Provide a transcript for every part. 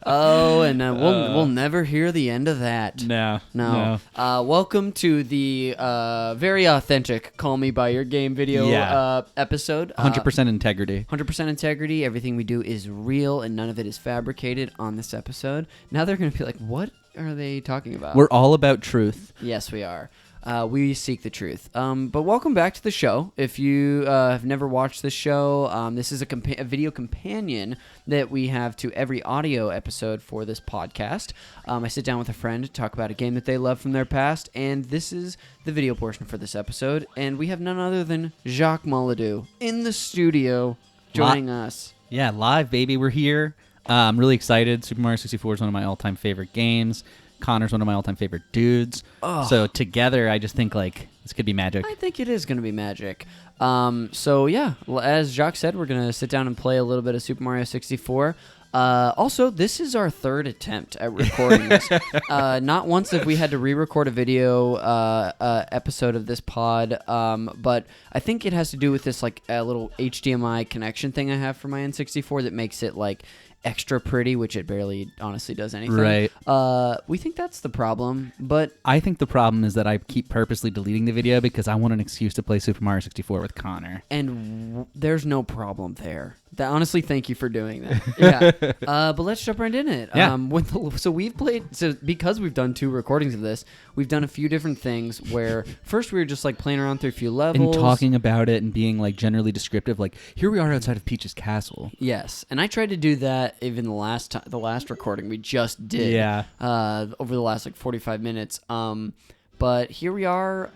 Oh, and we'll never hear the end of that. No. Welcome to the very authentic "Call Me by Your Game" video episode. 100% integrity. 100% integrity. Everything we do is real, and none of it is fabricated on this episode. Now they're going to be like, "What are they talking about?" We're all about truth. Yes, we are. We seek the truth. But welcome back to the show. If you have never watched this show, this is a video companion that we have to every audio episode for this podcast. I sit down with a friend to talk about a game that they love from their past, and this is the video portion for this episode. And we have none other than Jacques Mouledoux in the studio joining us. Yeah, live, baby. We're here. I'm really excited. Super Mario 64 is one of my all-time favorite games. Connor's one of my all-time favorite dudes. Oh. So together, I just think like this could be magic. I think it is going to be magic. So yeah, as Jacques said, we're going to sit down and play a little bit of Super Mario 64. Also, this is our third attempt at recording this. Not once have we had to re-record a video episode of this pod, but I think it has to do with this like a little HDMI connection thing I have for my N64 that makes it like extra pretty, which it barely honestly does anything. Right. We think that's the problem, but I think the problem is that I keep purposely deleting the video because I want an excuse to play Super Mario 64 with Connor. And there's no problem there. Honestly, thank you for doing that. Yeah. But let's jump right in it. Yeah. Because we've done 2 recordings of this, we've done a few different things where first we were just like playing around through a few levels. And talking about it and being like generally descriptive, like here we are outside of Peach's castle. Yes. And I tried to do that even the last recording we just did. Yeah. Over the last like 45 minutes. But here we are.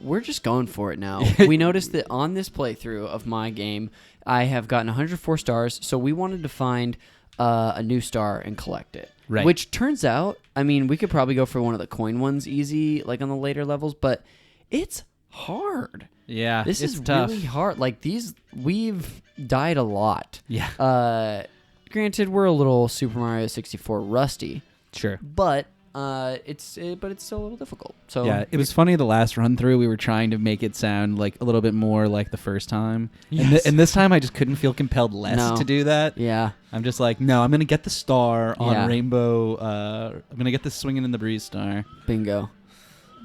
We're just going for it now. We noticed that on this playthrough of my game, I have gotten 104 stars, so we wanted to find a new star and collect it. Right. Which turns out, I mean, we could probably go for one of the coin ones easy, like on the later levels, but it's hard. Yeah, This is tough. really hard. Like we've died a lot. Yeah. Granted, we're a little Super Mario 64 rusty. Sure. But it's still a little difficult. So yeah, it was funny the last run through we were trying to make it sound like a little bit more like the first time. Yes. And this time I just couldn't feel compelled less to do that. Yeah. I'm just like, no, I'm going to get the star on Rainbow. I'm going to get the Swinging in the Breeze star. Bingo.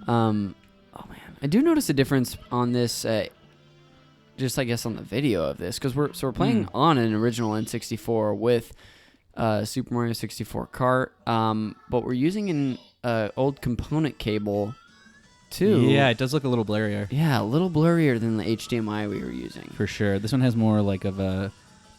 Oh man. I do notice a difference on this just I guess on the video of this cuz we're playing on an original N64 with Super Mario 64 cart, but we're using an old component cable too. Yeah, it does look a little blurrier. Yeah, a little blurrier than the HDMI we were using. For sure. This one has more like of a...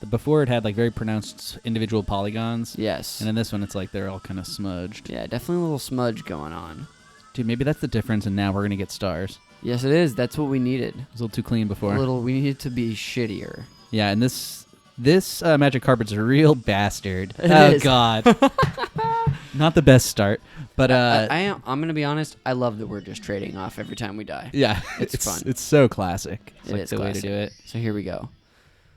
Before it had like very pronounced individual polygons. Yes. And in this one it's like they're all kind of smudged. Yeah, definitely a little smudge going on. Dude, maybe that's the difference and now we're going to get stars. Yes, it is. That's what we needed. It was a little too clean before. We needed to be shittier. Yeah, and this magic carpet's a real bastard. It oh, is. God. Not the best start, but... I'm going to be honest, I love that we're just trading off every time we die. Yeah. It's fun. It's so classic. It's it like is the classic. way to do it. So here we go.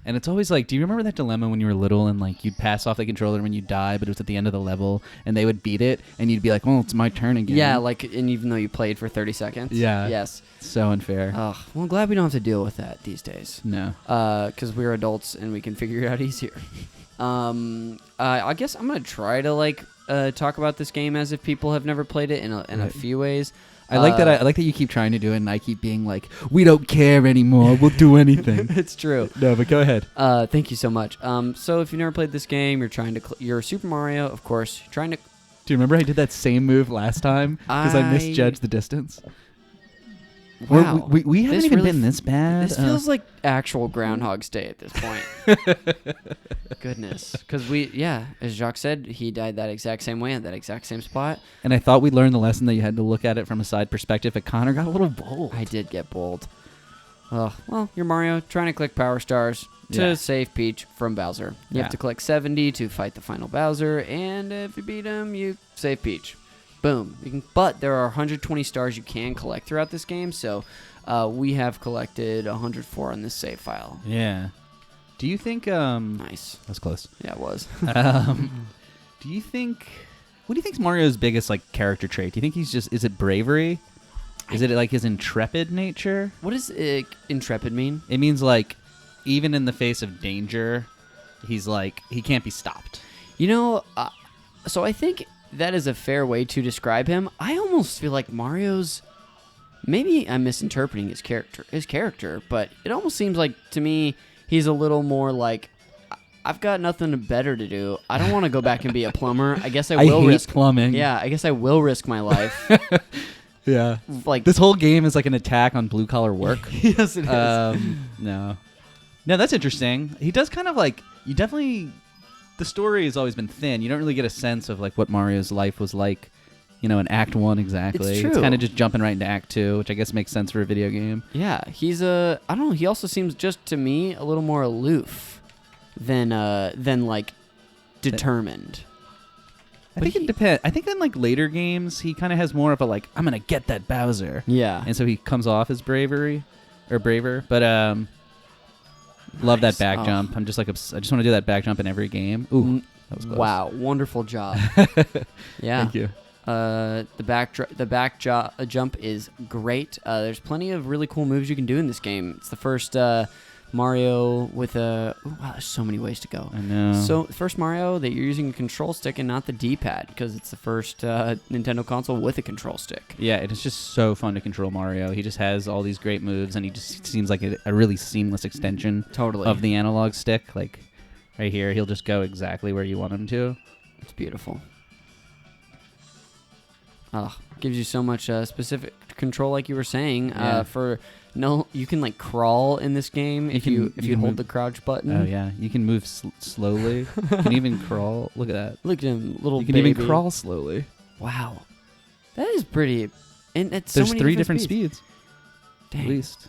And it's always like, do you remember that dilemma when you were little and like you'd pass off the controller when you die, but it was at the end of the level and they would beat it and you'd be like, well, it's my turn again. Yeah, like, and even though you played for 30 seconds. Yeah. Yes. So unfair. Well, I'm glad we don't have to deal with that these days. No. Because we're adults and we can figure it out easier. I guess I'm going to try to like talk about this game as if people have never played it in a few ways. I like that. I like that you keep trying to do it, and I keep being like, "We don't care anymore. We'll do anything." It's true. No, but go ahead. Thank you so much. So if you've never played this game, you're trying to you're Super Mario, of course. You're trying to. Do you remember I did that same move last time because I misjudged the distance? Wow. We haven't even been this bad. This feels like actual Groundhog's Day at this point. Goodness. Because as Jacques said, he died that exact same way at that exact same spot. And I thought we'd learned the lesson that you had to look at it from a side perspective, but Connor got a little bold. I did get bold. Well, you're Mario trying to collect Power Stars to save Peach from Bowser. You have to collect 70 to fight the final Bowser, and if you beat him, you save Peach. Boom. But there are 120 stars you can collect throughout this game, so we have collected 104 on this save file. Yeah. Do you think... Nice. That's close. Yeah, it was. Do you think... What do you think's Mario's biggest like character trait? Do you think he's just... Is it bravery? Is it like his intrepid nature? What does intrepid mean? It means like, even in the face of danger, he's like he can't be stopped. You know, so I think that is a fair way to describe him. I almost feel like Mario's. Maybe I'm misinterpreting his character, but it almost seems like to me he's a little more like, I've got nothing better to do. I don't want to go back and be a plumber. I guess I will hate risk plumbing. Yeah, I guess I will risk my life. Yeah. Like this whole game is like an attack on blue collar work. Yes, it is. No, that's interesting. He does kind of like the story has always been thin. You don't really get a sense of like what Mario's life was like, in Act 1 exactly. It's true. It's kind of just jumping right into Act 2, which I guess makes sense for a video game. Yeah, he's I don't know. He also seems just to me a little more aloof than like determined. I think it depends. I think in like later games, he kind of has more of a like, I'm gonna get that Bowser. Yeah, and so he comes off as braver. But love that back jump. I'm just like I just want to do that back jump in every game. Ooh, that was close. Wow, wonderful job. Yeah, thank you. The back jump is great. There's plenty of really cool moves you can do in this game. It's the first Mario with a... Ooh, wow, there's so many ways to go. I know. So, first Mario that you're using a control stick and not the D-pad, because it's the first Nintendo console with a control stick. Yeah, it is just so fun to control Mario. He just has all these great moves, and he just seems like a really seamless extension of the analog stick. Like, right here, he'll just go exactly where you want him to. It's beautiful. Gives you so much specific control, like you were saying. You can like crawl in this game if you hold the crouch button. Oh yeah, you can move slowly. You can even crawl. Look at that. Look at him, little. You can baby. even crawl slowly. Wow, that is pretty. And it's there's so many 3 different speeds. Dang. At least.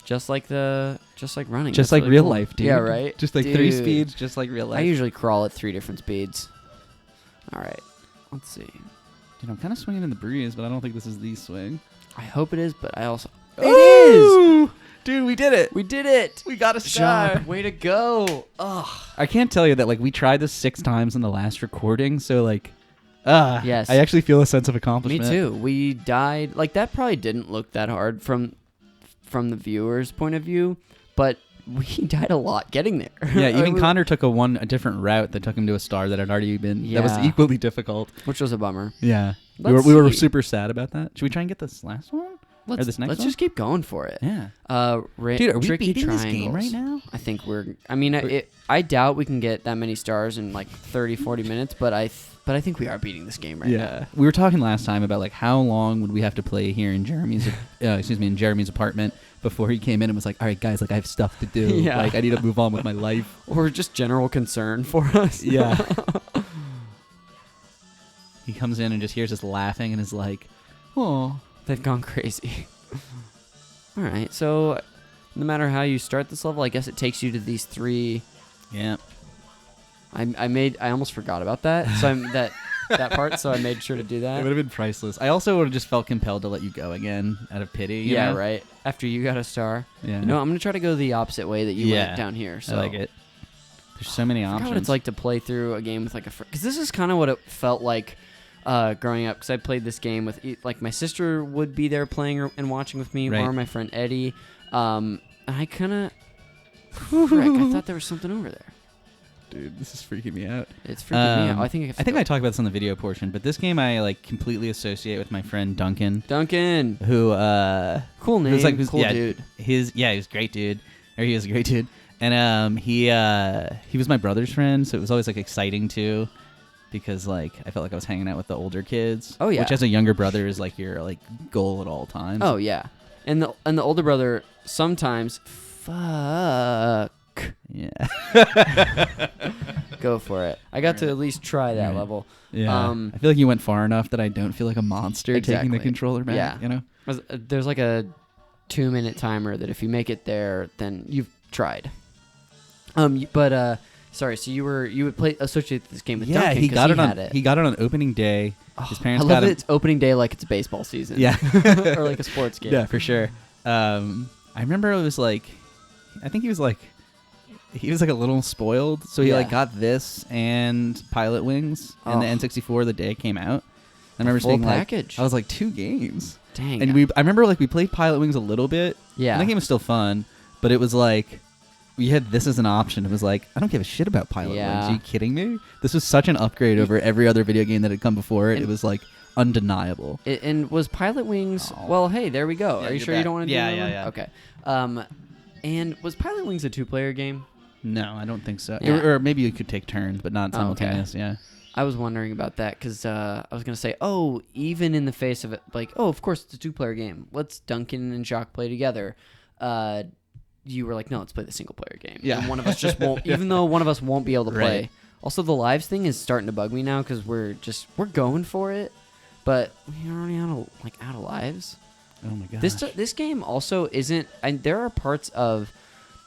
Just like running. Just That's like really real cool. life, dude. Yeah, right. Just like 3 speeds, just like real life. I usually crawl at 3 different speeds. All right, let's see. Dude, I'm kind of swinging in the breeze, but I don't think this is the swing. I hope it is, but I also... It is! Dude, we did it. We did it. We got a star. Jacques, way to go. Ugh. I can't tell you that, like, we tried this 6 times in the last recording, so, like, yes. I actually feel a sense of accomplishment. Me too. We died... Like, that probably didn't look that hard from the viewer's point of view, but... We died a lot getting there. Yeah, even Connor took a different route that took him to a star that had already been that was equally difficult, which was a bummer. Yeah, we were super sad about that. Should we try and get this last one or this next one? Let's just keep going for it. Yeah. Dude, are we beating this game right now? I think we're. I mean, I doubt we can get that many stars in like 30, 40 minutes, but I think we are beating this game right now. Yeah, we were talking last time about like how long would we have to play here in Jeremy's in Jeremy's apartment before he came in and was like, all right, guys, like I have stuff to do. Yeah. Like I need to move on with my life. Or just general concern for us. Yeah. He comes in and just hears us laughing and is like, oh, they've gone crazy. All right, so no matter how you start this level, I guess it takes you to these 3. Yeah. I almost forgot about that. So that part, so I made sure to do that. It would have been priceless. I also would have just felt compelled to let you go again out of pity. You know? Right. After you got a star. Yeah. I'm going to try to go the opposite way that you went down here. So I like it. There's so many options. I forgot what it's like to play through a game with like a friend. Because this is kind of what it felt like growing up. Because I played this game with, like, my sister would be there playing and watching with me, or my friend Eddie. And I kind of... I thought there was something over there. Dude, this is freaking me out. It's freaking me out. I think I talked about this on the video portion, but this game I like completely associate with my friend Duncan. Who cool name, cool dude. He was a great dude. And he was my brother's friend, so it was always like exciting too, because like I felt like I was hanging out with the older kids. Oh yeah. Which as a younger brother is like your like goal at all times. Oh yeah. And the older brother sometimes fuck. Yeah. Go for it. I got to at least try that level. Yeah. I feel like you went far enough that I don't feel like a monster taking the controller back. Yeah. You know? There's like a 2-minute timer that if you make it there, then you've tried. Sorry, so you would play associate this game with Duncan. He got it on opening day. His parents got it. It's opening day like it's baseball season. Yeah. Or like a sports game. Yeah, for sure. I remember it was like, I think he was like a little spoiled, so he like got this and Pilot Wings and the N64 the day it came out. I remember full being package. like, I was like 2 games. Dang. And I remember like we played Pilot Wings a little bit. Yeah. And that game was still fun, but it was like we had this as an option. It was like, I don't give a shit about Pilot Yeah. Wings. Are you kidding me? This was such an upgrade over every other video game that had come before it. It was like undeniable. And was Pilot Wings? Well, hey, there we go. Yeah, Are you you're sure you back. don't want to do Yeah, that yeah, one? yeah. Okay. And was Pilot Wings a 2-player game? No, I don't think so. Yeah. Or maybe you could take turns, but not Oh, okay. simultaneous. Yeah. I was wondering about that because I was going to say, even in the face of it, like, of course it's a 2-player game. Let's Duncan and Jacques play together. You were like, no, let's play the single-player game. Yeah. And one of us just won't, even though one of us won't be able to play. Right. Also, the lives thing is starting to bug me now because we're going for it, but we're already out of lives. Oh my god. This game also isn't. There are parts of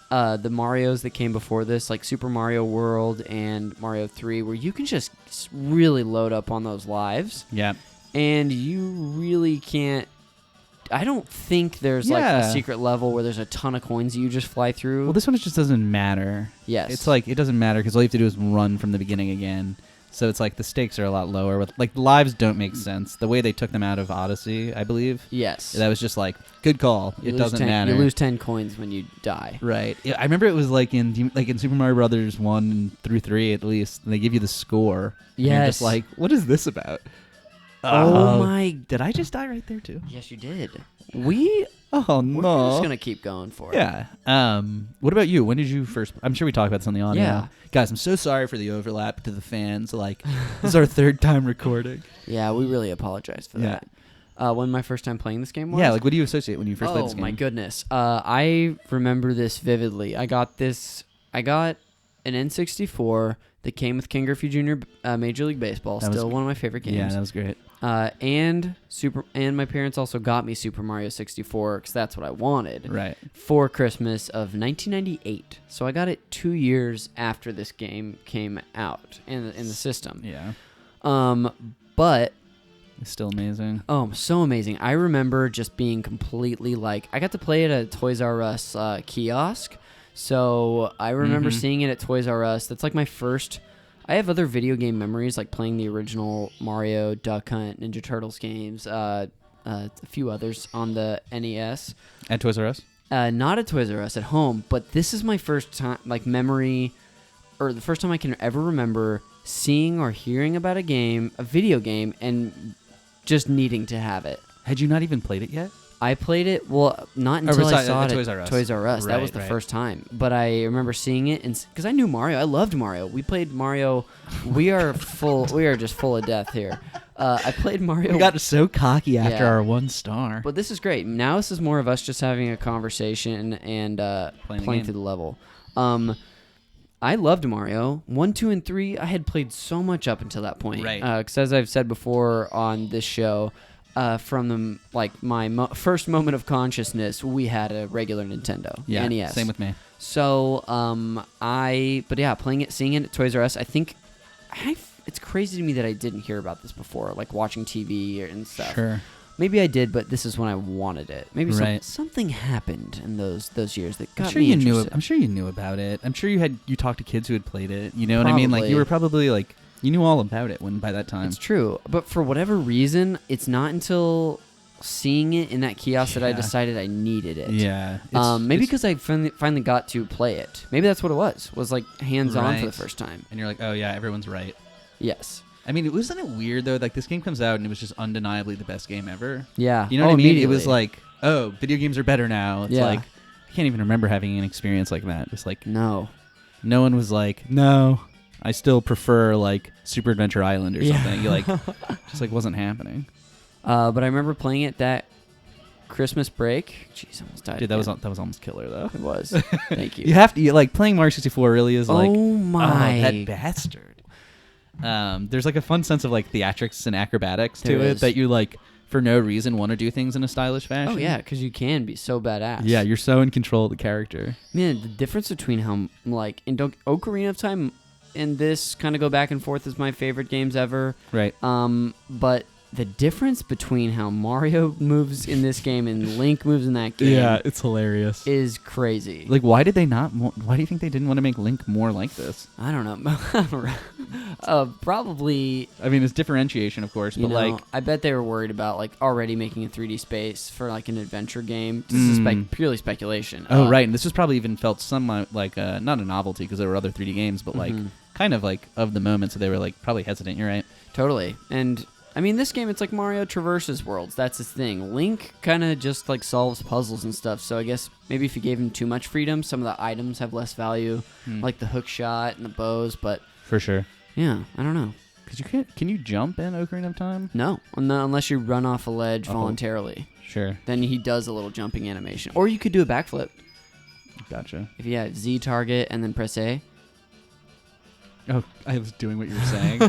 the Marios that came before this, like Super Mario World and Mario 3, where you can just really load up on those lives. Yeah. And you really can't. I don't think there's like a secret level where there's a ton of coins that you just fly through. Well, this one just doesn't matter. Yes. It's like, it doesn't matter because all you have to do is run from the beginning again. So it's like the stakes are a lot lower. With like, the lives don't make sense. The way they took them out of Odyssey, I believe. Yes. That was just like, good call. It doesn't matter. You lose 10 coins when you die. Right. Yeah, I remember it was like in Super Mario Brothers 1 through 3 at least. And they give you the score. And you're just Yes. like, what is this about? Oh my. Did I just die right there too? Yes, you did. Oh no. We're just gonna keep going for it. Yeah. What about you? When did you first? I'm sure we talked about this on the audio. Yeah. Guys, I'm so sorry for the overlap to the fans. Like, this is our third time recording. Yeah, we really apologize for that. When my first time playing this game was? Yeah, like, what do you associate when you first played this game? Oh my goodness. I remember this vividly. I got an N64 that came with Ken Griffey Jr. Major League Baseball. That was Still one of my favorite games. Yeah, that was great. And my parents also got me Super Mario 64 because that's what I wanted. Right. For Christmas of 1998. So I got it 2 years after this game came out in the system. Yeah. But It's still amazing. oh, so amazing! I remember just being completely like I got to play it at a Toys R Us kiosk. So I remember seeing it at Toys R Us. That's like my first. I have other video game memories, like playing the original Mario, Duck Hunt, Ninja Turtles games, a few others on the NES. At Toys R Us? Not at Toys R Us, at home. But this is my first time, like memory, or the first time I can ever remember seeing or hearing about a video game, and just needing to have it. Had you not even played it yet? I played it, well, not until I saw it Toys at R Us. Toys R Us. That was the Right. first time. But I remember seeing it, because I knew Mario. I loved Mario. We played Mario. We are just full of death here. I played Mario. We got so cocky after Yeah. our 1 star. But this is great. Now this is more of us just having a conversation and playing through the level. I loved Mario. 1, 2, and 3, I had played so much up until that point. Right. Because as I've said before on this show, from my first moment of consciousness, we had a regular Nintendo, yeah, NES. same with me. So, playing it, seeing it at Toys R Us, I think it's crazy to me that I didn't hear about this before, like watching TV and stuff. Sure. Maybe I did, but this is when I wanted it. Maybe Right. something happened in those years that got I'm sure me you interested. I'm sure you knew about it. I'm sure you talked to kids who had played it. You know what I mean? Like, you were probably like, you knew all about it by that time. It's true, but for whatever reason, it's not until seeing it in that kiosk that I decided I needed it. Yeah. Maybe because I finally got to play it. Maybe that's what it was like hands-on for the Right. first time. And you're like, oh yeah, everyone's right. Yes. I mean, wasn't it weird though? Like, this game comes out and it was just undeniably the best game ever. Yeah. You know what I mean? It Immediately. was like, oh, video games are better now. It's Yeah. like, I can't even remember having an experience like that. Just like, no one was like, no, I still prefer like Super Adventure Island or something. You like, just like wasn't happening. But I remember playing it that Christmas break. Jeez, I almost died. Dude, that was again. almost killer though. It was. Thank you. You have to like playing Mario 64 really is like, oh my, that bastard. There's like a fun sense of like theatrics and acrobatics There to it is. that you like for no reason want to do things in a stylish fashion. Oh yeah, because you can be so badass. Yeah, you're so in control of the character. Man, the difference between how like in Ocarina of Time and this kind of go back and forth as my favorite games ever. Right. But the difference between how Mario moves in this game and Link moves in that game it's hilarious. is crazy. Like, why did they not? Why do you think they didn't want to make Link more like this? I don't know. Probably. I mean, it's differentiation, of course, but like, I bet they were worried about like already making a 3D space for like an adventure game. This is purely speculation. Oh, right, and this was probably even felt somewhat like not a novelty because there were other 3D games, but like kind of like of the moment, so they were like probably hesitant. You're right. Totally, and. I mean, this game, it's like Mario traverses worlds. That's his thing. Link kind of just like solves puzzles and stuff. So I guess maybe if you gave him too much freedom, some of the items have less value, like the hook shot and the bows. But for sure, yeah, I don't know. Cause you can't. Can you jump in Ocarina of Time? No, unless you run off a ledge voluntarily. Sure. Then he does a little jumping animation, or you could do a backflip. Gotcha. If you had Z target and then press A. Oh, I was doing what you were saying.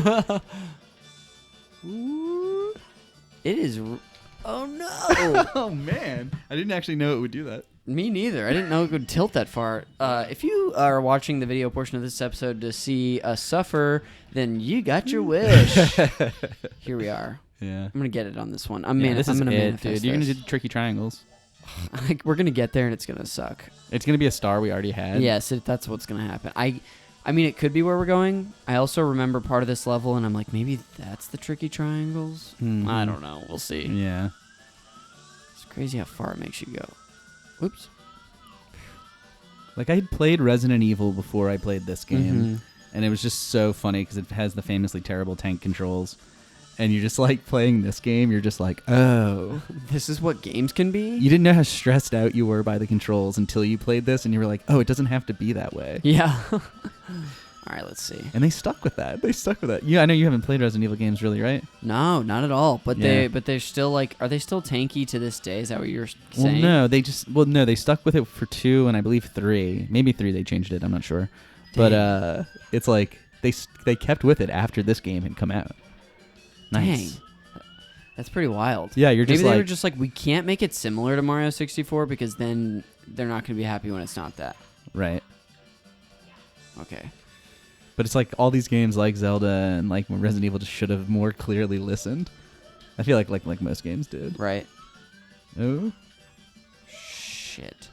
It is. Oh no! Oh man, I didn't actually know it would do that. Me neither. I didn't know it would tilt that far. If you are watching the video portion of this episode to see us suffer, then you got your wish. Here we are. Yeah, I'm gonna get it on this one. This is gonna it, manifest dude. You're gonna do tricky triangles. Like, we're gonna get there and it's gonna suck. It's gonna be a star we already had. Yes, that's what's gonna happen. I mean, it could be where we're going. I also remember part of this level, and I'm like, maybe that's the tricky triangles? I don't know. We'll see. Yeah. It's crazy how far it makes you go. Whoops. Like, I had played Resident Evil before I played this game, and it was just so funny because it has the famously terrible tank controls. And you're just like playing this game, you're just like, oh. This is what games can be? You didn't know how stressed out you were by the controls until you played this, and you were like, oh, it doesn't have to be that way. Yeah. All right, let's see. And they stuck with that. Yeah, I know you haven't played Resident Evil games really, right? No, not at all. But they're still like, are they still tanky to this day? Is that what you're saying? Well, no, they stuck with it for 2 and I believe 3. Maybe 3 they changed it, I'm not sure. Dang. But it's like they kept with it after this game had come out. Nice. Dang. That's pretty wild. Yeah, you're just Maybe they were just like, we can't make it similar to Mario 64 because then they're not going to be happy when it's not that. Right. Okay. But it's like all these games like Zelda and like Resident Evil just should have more clearly listened. I feel like most games did. Right. Oh. Shit.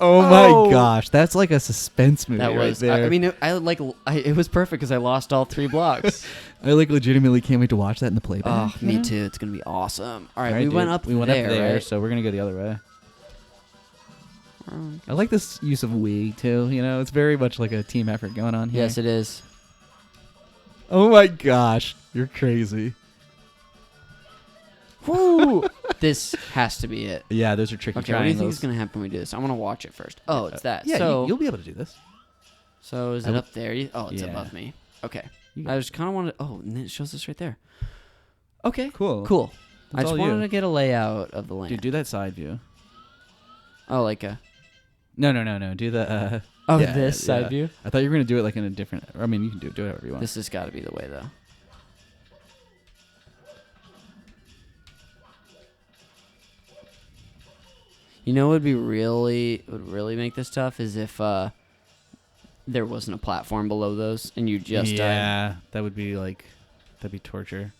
Oh my gosh, that's like a suspense movie. That was. Right there. I mean, it was perfect because I lost all 3 blocks. I like legitimately can't wait to watch that in the playback. Oh, me too. It's gonna be awesome. All right, we went up there, right? So we're gonna go the other way. I like this use of we too. You know, it's very much like a team effort going on here. Yes, it is. Oh my gosh, you're crazy. Woo! This has to be it. Yeah, those are tricky triangles. What do you think is going to happen when we do this? I want to watch it first. Oh, it's that. Yeah, so, you'll be able to do this. So is it up there? It's above me. Okay. I just kind of wanted... Oh, and then it shows us right there. Okay. Cool. I just wanted to get a layout of the land. Dude, do that side view. Oh, like a... No. Do the... this side view? I thought you were going to do it like in a different... I mean, you can do it however you want. This has got to be the way, though. You know what would really make this tough is if there wasn't a platform below those and you just died. That'd be torture.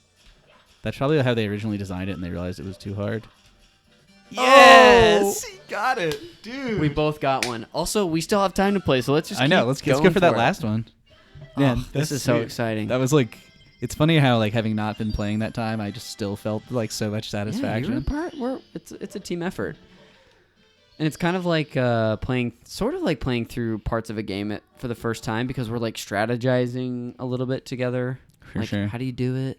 That's probably how they originally designed it and they realized it was too hard. Yes! He got it, dude. We both got one. Also, we still have time to play, so let's just let's go for that last one. Man, this is so exciting. That was like... It's funny how, like, having not been playing that time, I just still felt, like, so much satisfaction. Yeah, you're a part. It's a team effort. And it's kind of like playing through parts of a game for the first time because we're, like, strategizing a little bit together. For sure. How do you do it?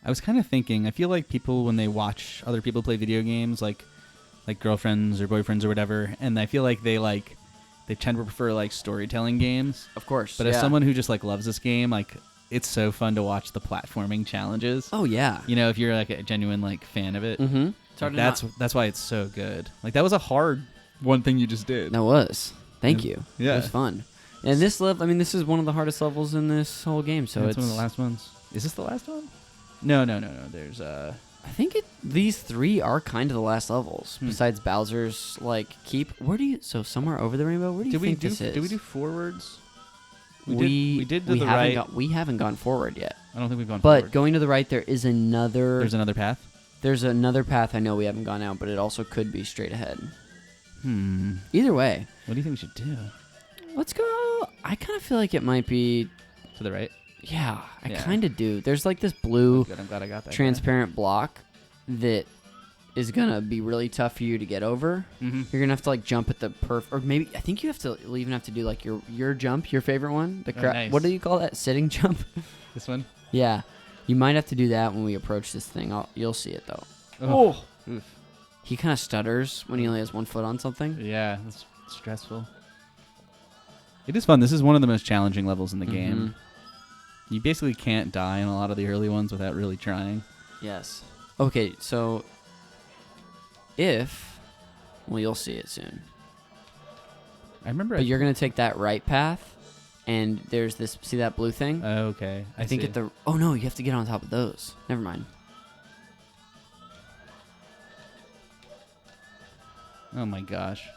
I was kind of thinking, I feel like people, when they watch other people play video games, like girlfriends or boyfriends or whatever, and I feel like they tend to prefer, like, storytelling games. Of course. But as someone who just, like, loves this game, like, it's so fun to watch the platforming challenges. Oh, yeah. You know, if you're, like, a genuine, like, fan of it. Mm-hmm. That's why it's so good. Like, that was a hard one thing you just did. That was. Thank you. Yeah. It was fun. And this level, this is one of the hardest levels in this whole game, so it's one of the last ones. Is this the last one? No. There's I think these 3 are kind of the last levels. Besides Bowser's keep. So somewhere over the rainbow. Where do you think this is? Did we do forwards? We did to the right. We haven't gone forward yet. I don't think we've gone forward. But going to the right, there is another. There's another path. There's another path I know we haven't gone out, but it also could be straight ahead. Either way. What do you think we should do? Let's go. I kind of feel like it might be To the right. Yeah, I Yeah. kind of do. There's like this blue Good. I'm glad I got that. transparent block that is gonna be really tough for you to get over. Mm-hmm. You're gonna have to like jump at the or maybe I think you have to even have to do like your jump, your favorite one. The nice. What do you call that? Sitting jump. This one. Yeah, you might have to do that when we approach this thing. You'll see it though. Oh. Oof. He kind of stutters when he only has one foot on something. Yeah, that's stressful. It is fun. This is one of the most challenging levels in the game. You basically can't die in a lot of the early ones without really trying. Yes. Okay, so well, you'll see it soon. I remember. But you're gonna take that right path, and there's this. See that blue thing? Okay. I think see. at the. Oh no, you have to get on top of those. Never mind. Oh my gosh.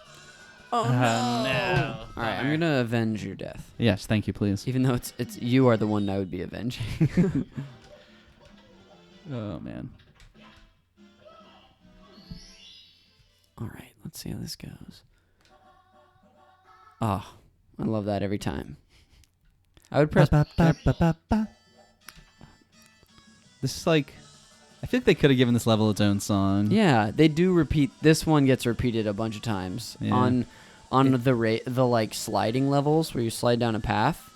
Oh no. All right, I'm gonna avenge your death. Yes, thank you, please. Even though it's you are the one I would be avenging. Oh man. All right, let's see how this goes. Oh, I love that every time. I would press. This is like, I feel like they could have given this level its own song. Yeah, they do repeat. This one gets repeated a bunch of times Yeah. on the like sliding levels where you slide down a path.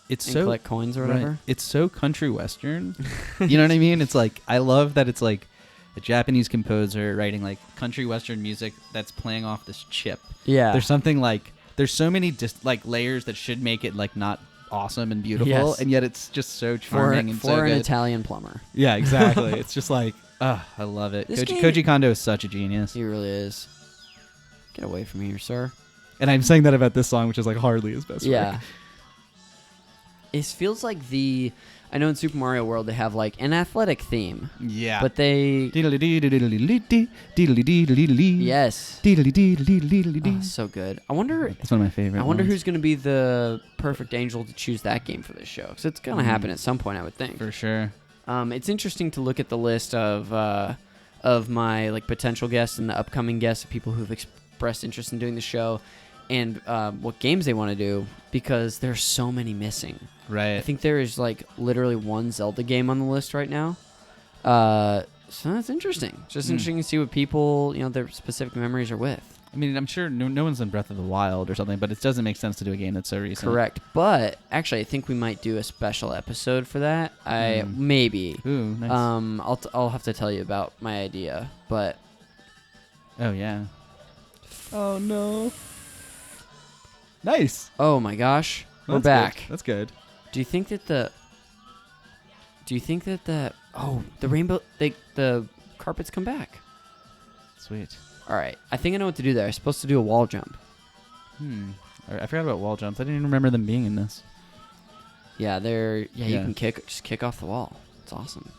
It's and so collect coins or right. whatever. It's so country western. You know what I mean? It's like, I love that it's like a Japanese composer writing like country western music that's playing off this chip. Yeah. There's something like, there's so many like layers that should make it like not awesome and beautiful, Yes. and yet it's just so charming and so for an good. Italian plumber. Yeah, exactly. It's just like, I love it. This game- Koji Kondo is such a genius. He really is. Get away from here, sir. And I'm saying that about this song, which is like hardly his best Yeah. work. It feels like I know in Super Mario World they have like an athletic theme, Yeah. but they yes. Oh, so good. I wonder. That's one of my favorite. I wonder ones. who's going to be the perfect angel to choose that game for this show, because it's going to happen at some point, I would think. For sure. It's interesting to look at the list of my like potential guests and the upcoming guests of people who've expressed interest in doing the show, and what games they want to do, because there's so many missing. Right. I think there is like literally one Zelda game on the list right now. So that's interesting. It's just interesting to see what people, their specific memories are with. I mean, I'm sure no one's done Breath of the Wild or something, but it doesn't make sense to do a game that's so recent. Correct. But actually, I think we might do a special episode for that. Maybe. Ooh, nice. I'll have to tell you about my idea, but Oh, yeah. Oh, no. Nice. oh my gosh, we're That's back. good. That's good. Do you think that the rainbow the carpets come back? Sweet. All right, I think I know what to do there. I'm supposed to do a wall jump. I forgot about wall jumps. I didn't even remember them being in this. Yeah, you Yeah. can kick off the wall. It's awesome.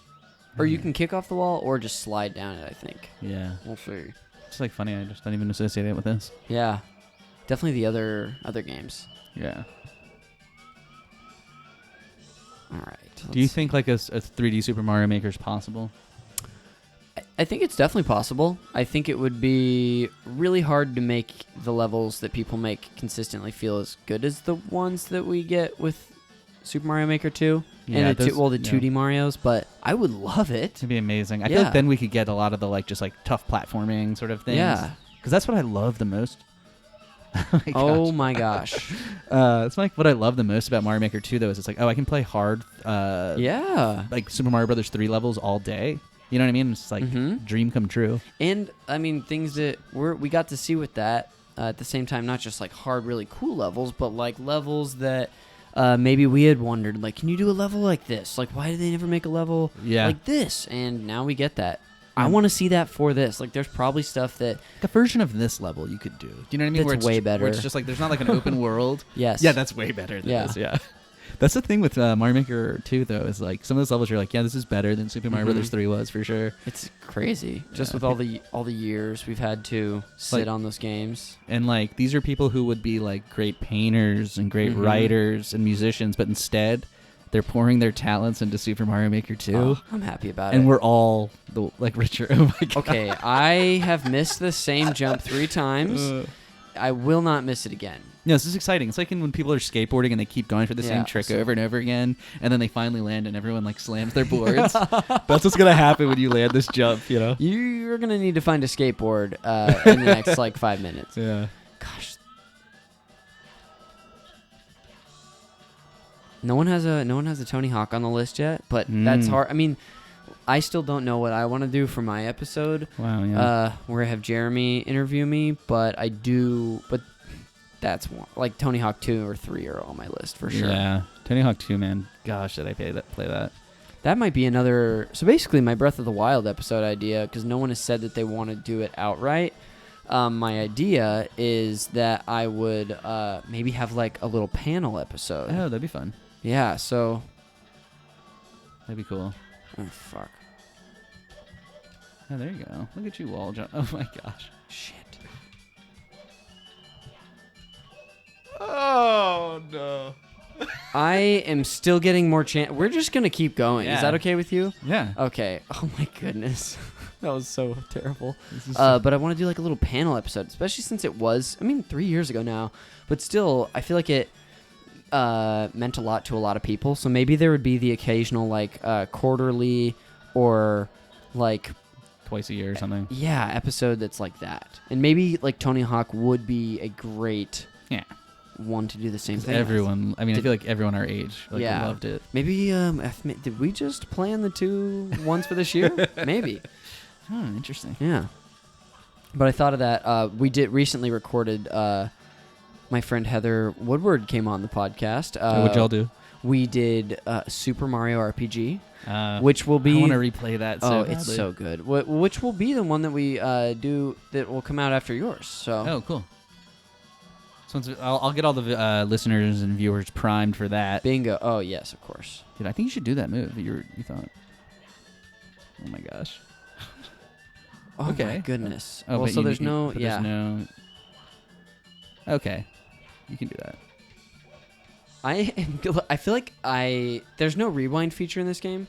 Or you can kick off the wall or just slide down it, I think. Yeah. We'll see. It's like funny. I just don't even associate it with this. Yeah. Definitely the other games. Yeah. All right. Do you think like a 3D Super Mario Maker is possible? I think it's definitely possible. I think it would be really hard to make the levels that people make consistently feel as good as the ones that we get with Super Mario Maker 2 and the 2D Marios, but I would love it. It'd be amazing. I feel like then we could get a lot of the like just like tough platforming sort of things. Yeah. Because that's what I love the most. Oh my gosh. It's like what I love the most about Mario Maker 2 though is it's like, I can play hard like Super Mario Brothers 3 levels all day. You know what I mean? It's like dream come true. And I mean things that we got to see with that at the same time, not just like hard really cool levels, but like levels that maybe we had wondered, like, can you do a level like this? Like, why did they never make a level like this? And now we get that. I want to see that for this. Like, there's probably stuff that... Like a version of this level you could do. Do you know what I mean? That's way better. Where it's just like, there's not like an open world. Yes. Yeah, that's way better than this. Yeah. That's the thing with Mario Maker 2, though, is like some of those levels you're like, yeah, this is better than Super Mario Brothers 3 was for sure. It's crazy. Just with all the years we've had to sit on those games. And like, these are people who would be like great painters and great writers and musicians, but instead... they're pouring their talents into Super Mario Maker 2. Oh, I'm happy about it. And we're all richer. Oh my god. Okay, I have missed the same jump 3 times. I will not miss it again. No, this is exciting. It's like when people are skateboarding and they keep going for the same trick over and over again, and then they finally land and everyone like slams their boards. That's what's gonna happen when you land this jump, you know? You're gonna need to find a skateboard in the next like 5 minutes. Yeah. Gosh. No one has a Tony Hawk on the list yet, but that's hard. I mean, I still don't know what I want to do for my episode. Wow, yeah. Where I have Jeremy interview me, but I do. But that's one. Like Tony Hawk 2 or 3 are on my list for sure. Yeah, Tony Hawk 2, man. Gosh, did I play that? That might be another. So basically, my Breath of the Wild episode idea, because no one has said that they want to do it outright. My idea is that I would maybe have like a little panel episode. Oh, that'd be fun. Yeah. So. That'd be cool. Oh fuck. Oh, there you go. Look at you wall jump. Oh my gosh. Shit. Oh no. I am still getting more chance. We're just gonna keep going. Yeah. Is that okay with you? Yeah. Okay. Oh my goodness. That was so terrible. But I want to do like a little panel episode, especially since it was, 3 years ago now. But still, I feel like it meant a lot to a lot of people. So maybe there would be the occasional like quarterly or like twice a year or something. Yeah, episode that's like that. And maybe like Tony Hawk would be a great one to do the same thing. Everyone, I feel like everyone our age loved it. Maybe did we just plan the 2 ones for this year? Maybe. Interesting. Yeah. But I thought of that. We did recently recorded. My friend Heather Woodward came on the podcast. What'd y'all do? We did Super Mario RPG, which will be. I want to replay that. So badly. It's so good. Which will be the one that we do that will come out after yours. So. Oh, cool. So I'll get all the listeners and viewers primed for that. Bingo! Oh yes, of course. Dude, I think you should do that move. You thought. Oh my gosh. Oh my goodness. Oh, well, so there's no. There's no. Okay, you can do that. I feel like there's no rewind feature in this game.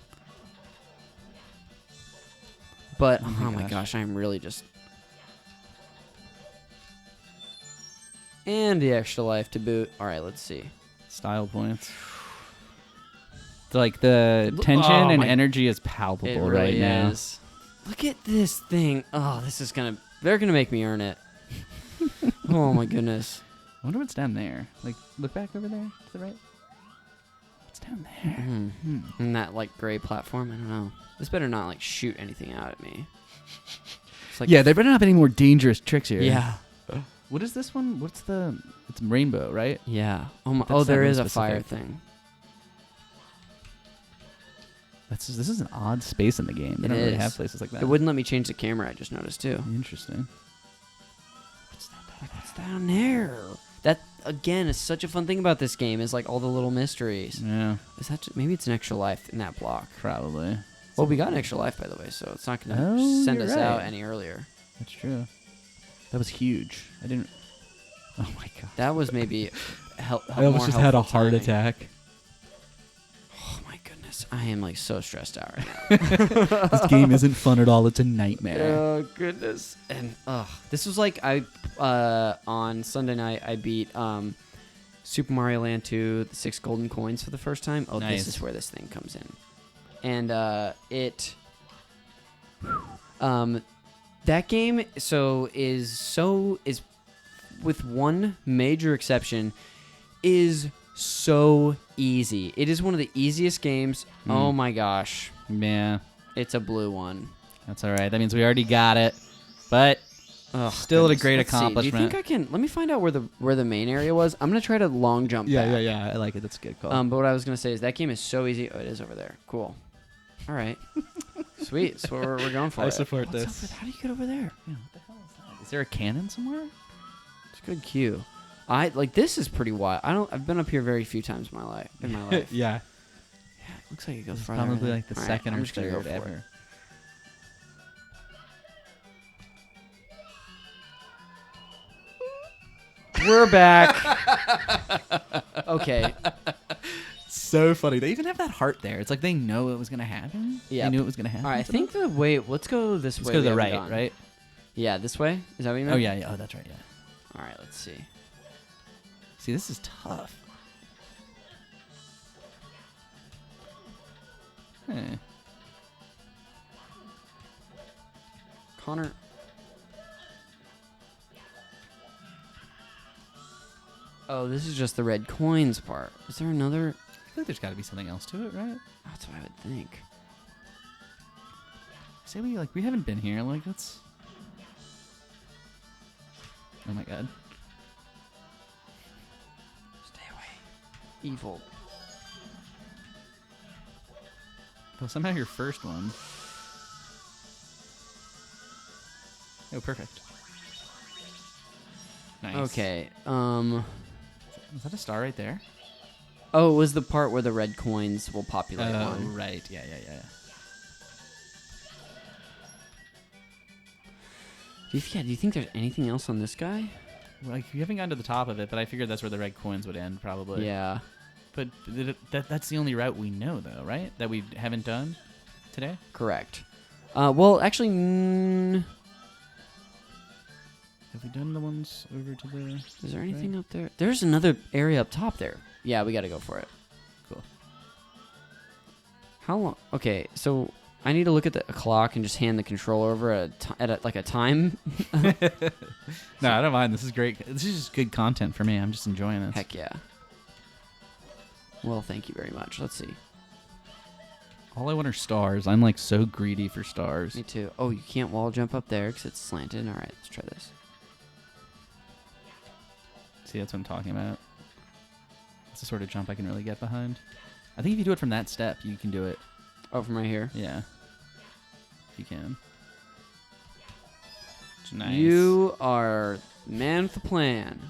But oh my gosh, I'm really just. And the extra life to boot. All right, let's see. Style points. Like the tension and energy is palpable right now. Look at this thing. Oh, they're gonna make me earn it. Oh my goodness. I wonder what's down there. Like, look back over there to the right. What's down there? And that like gray platform. I don't know. This better not like shoot anything out at me. It's like they better not have any more dangerous tricks here. Yeah. What is this one? It's rainbow, right? Yeah. Oh, there is a fire thing. This is an odd space in the game. They don't really have places like that. It wouldn't let me change the camera. I just noticed too. Interesting. What's down there? That again is such a fun thing about this game. Is like all the little mysteries. Yeah. Is that maybe it's an extra life in that block? Probably. Well, we got an extra life by the way, so it's not going to send us out any earlier. That's true. That was huge. I didn't. Oh my god. That was maybe. I almost just had a heart attack. Oh my goodness, I am like so stressed out right now. This game isn't fun at all. It's a nightmare. Oh goodness. And this was like on Sunday night I beat Super Mario Land 2, the 6 golden coins for the first time. Oh, nice. This is where this thing comes in, and that game is with one major exception is so easy. It is one of the easiest games. Oh my gosh. Yeah. It's a blue one. That's all right. That means we already got it. But still a great accomplishment. Do you think I can? Let me find out where the main area was. I'm gonna try to long jump back. Yeah. I like it. That's a good call. But what I was gonna say is that game is so easy. Oh, it is over there. Cool. All right. Sweet. So we're going for it. I support this. How do you get over there? Yeah, what the hell is that? Is there a cannon somewhere? It's a good cue. This is pretty wild. I've been up here very few times in my life. Yeah. It looks like it goes farther. Probably like the second or third ever. We're back. Okay. So funny. They even have that heart there. It's like they know it was gonna happen. Yeah. They knew it was gonna happen. All right. I think let's go this way. Let's go to the right, right? Yeah, this way. Is that what you meant? Oh yeah. Oh, that's right. Yeah. All right, let's see. See, this is tough. Huh. Connor. Oh, this is just the red coins part. Is there another? I feel like there's got to be something else to it, right? That's what I would think. Say we haven't been here. Like, let's. Oh my god. Stay away. Evil. Well, somehow your first one. Oh, perfect. Nice. Okay. Is that a star right there? Oh, it was the part where the red coins will populate on. Right. Yeah. Do you think there's anything else on this guy? Like, you haven't gotten to the top of it, but I figured that's where the red coins would end, probably. Yeah. But that's the only route we know, though, right? That we haven't done today? Correct. Well, actually, Have we done the ones over to the... is there anything up there? There's another area up top there. Yeah, we got to go for it. Cool. How long? Okay, so I need to look at the clock and just hand the controller over at a time. No, I don't mind. This is great. This is just good content for me. I'm just enjoying this. Heck yeah. Well, thank you very much. Let's see. All I want are stars. I'm like so greedy for stars. Me too. Oh, you can't wall jump up there because it's slanted. All right, let's try this. See, that's what I'm talking about. It's the sort of jump I can really get behind. I think if you do it from that step, you can do it. Oh, from right here? Yeah. If you can. Nice. You are man with the plan.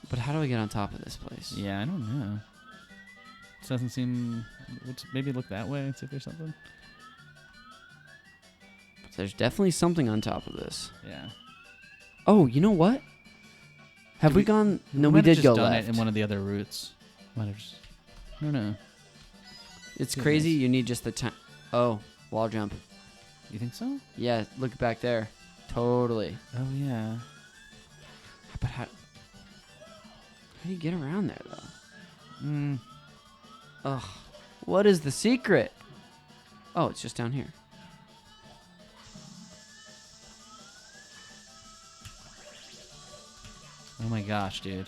But how do I get on top of this place? Yeah, I don't know. This doesn't seem... Let's maybe look that way and see if there's something. But there's definitely something on top of this. Yeah. Oh, you know what? Have we gone... No, we did go left. It in one of the other routes. Might have just... I don't know. It's crazy. Nice. You need just the time. Oh, wall jump. You think so? Yeah, look back there. Totally. Oh, yeah. But how do you get around there, though? Ugh. What is the secret? Oh, it's just down here. Oh my gosh, dude.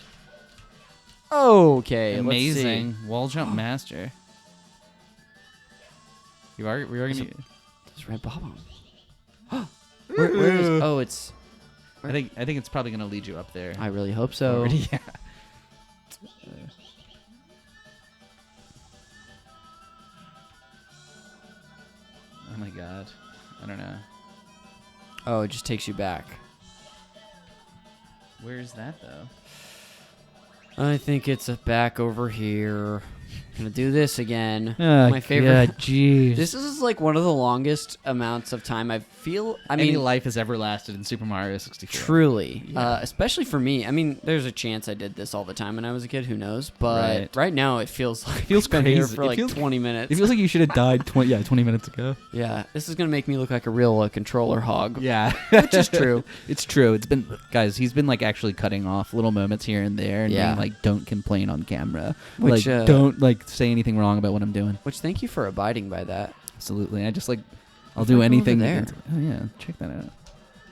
Okay, Amazing. Let's see. Wall jump master. We are gonna... There's red bob on. Where is... Oh, it's... I think it's probably gonna lead you up there. I really hope so. Already, yeah. Oh my god. I don't know. Oh, it just takes you back. Where is that though? I think it's back over here. Gonna do this again. Oh, My favorite. Jeez. This is like one of the longest amounts of time I feel. I Any mean, life has ever lasted in Super Mario 64. truly, Yeah. especially for me. I mean, there's a chance I did this all the time when I was a kid. Who knows? But right now, it feels like feels I've been here crazy. for It like feels- 20 minutes. It feels like you should have died 20 minutes ago. Yeah, this is gonna make me look like a real controller hog. Yeah. Which is true. It's true. It's been, guys, he's been like actually cutting off little moments here and there and Yeah. being like, don't complain on camera. Which, like, don't like say anything wrong about what I'm doing. Which, thank you for abiding by that. Absolutely. I just like, I'll If do I go over anything. there. Oh yeah, check that out.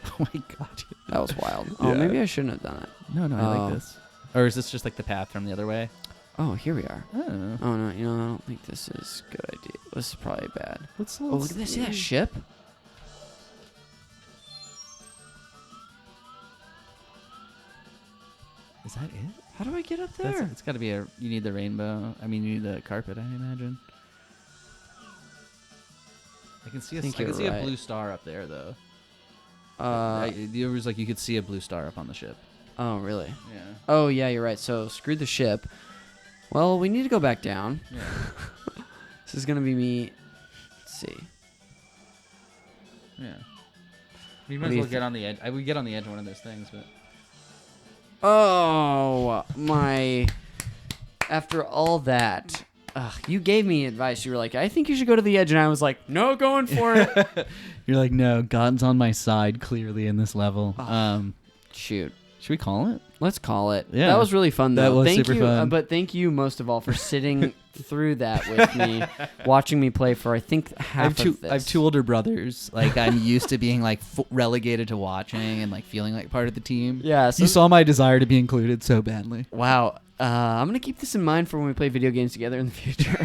Oh my god. That was wild. Oh, Yeah. maybe I shouldn't have done it. No, I Oh. like this. Or is this just like the path from the other way? Oh, here we are. Oh. Oh no, you know, I don't think this is a good idea. This is probably bad. Let's Oh, look at this. See that ship? Is that it? How do I get up there? It's got to be you need the rainbow. I mean, you need the carpet, I imagine. I can see I think I can you're see a right. blue star up there, though. It was like you could see a blue star up on the ship. Oh, really? Yeah. Oh, yeah, you're right. So, screw the ship. Well, we need to go back down. Yeah. This is going to be me. Let's see. Yeah. We What might do as you well get on the edge. I would get on the edge of one of those things, but... Oh, my. After all that, you gave me advice. You were like, I think you should go to the edge. And I was like, no, going for it. You're like, no, God's on my side clearly in this level. Shoot. Should we call it? Let's call it. Yeah. That was really fun, though. That was thank super you, fun. But thank you most of all for sitting through that with me, watching me play for, I think, half of this. I have two older brothers. Like, I'm used to being, like, relegated to watching and, like, feeling like part of the team. Yeah. So you saw my desire to be included so badly. Wow. I'm going to keep this in mind for when we play video games together in the future.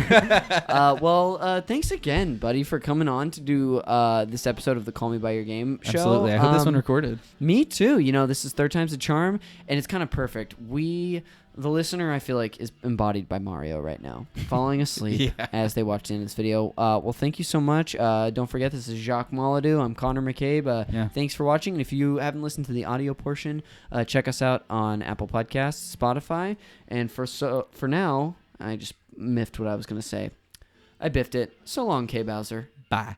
Thanks again, buddy, for coming on to do this episode of the Call Me By Your Game show. Absolutely. I hope this one recorded. Me too. You know, this is third time's a charm, and it's kind of perfect. The listener, I feel like, is embodied by Mario right now, falling asleep as they watch the end of this video. Well, thank you so much. Don't forget, this is Jacques Mouledoux. I'm Connor McCabe. Thanks for watching. And if you haven't listened to the audio portion, check us out on Apple Podcasts, Spotify. And for now, I just miffed what I was going to say. I biffed it. So long, K. Bowser. Bye.